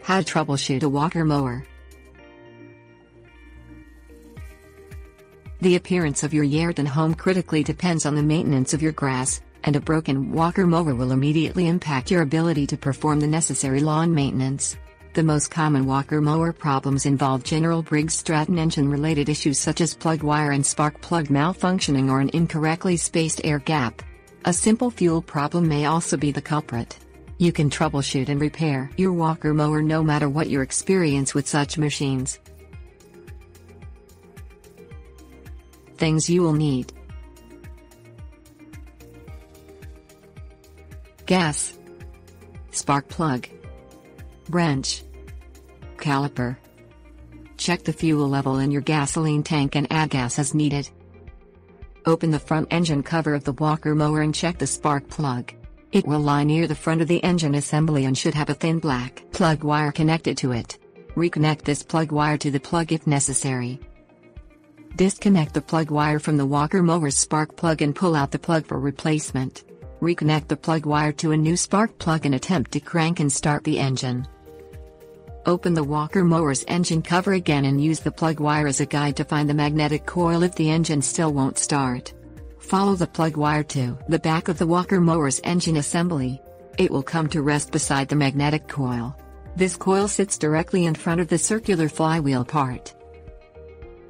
How to troubleshoot a Walker mower. The appearance of your yard and home critically depends on the maintenance of your grass, and a broken Walker mower will immediately impact your ability to perform the necessary lawn maintenance. The most common Walker mower problems involve general Briggs Stratton engine-related issues such as plug wire and spark plug malfunctioning or an incorrectly spaced air gap. A simple fuel problem may also be the culprit. You can troubleshoot and repair your Walker mower no matter what your experience with such machines. Things you will need: gas, spark plug, wrench, caliper. Check the fuel level in your gasoline tank and add gas as needed. Open the front engine cover of the Walker mower and check the spark plug. It will lie near the front of the engine assembly and should have a thin black plug wire connected to it. Reconnect this plug wire to the plug if necessary. Disconnect the plug wire from the Walker mower's spark plug and pull out the plug for replacement. Reconnect the plug wire to a new spark plug and attempt to crank and start the engine. Open the Walker mower's engine cover again and use the plug wire as a guide to find the magnetic coil if the engine still won't start. Follow the plug wire to the back of the Walker mower's engine assembly. It will come to rest beside the magnetic coil. This coil sits directly in front of the circular flywheel part.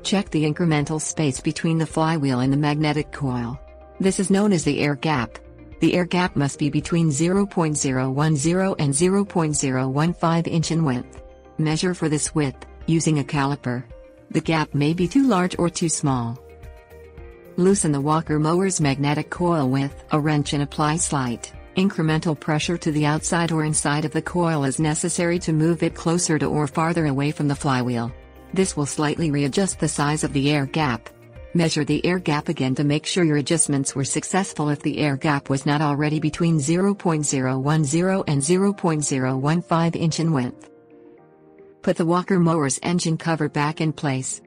Check the incremental space between the flywheel and the magnetic coil. This is known as the air gap. The air gap must be between 0.010 and 0.015 inch in width. Measure for this width using a caliper. The gap may be too large or too small. Loosen the Walker mower's magnetic coil with a wrench and apply slight, incremental pressure to the outside or inside of the coil as necessary to move it closer to or farther away from the flywheel. This will slightly readjust the size of the air gap. Measure the air gap again to make sure your adjustments were successful if the air gap was not already between 0.010 and 0.015 inch in width. Put the Walker mower's engine cover back in place.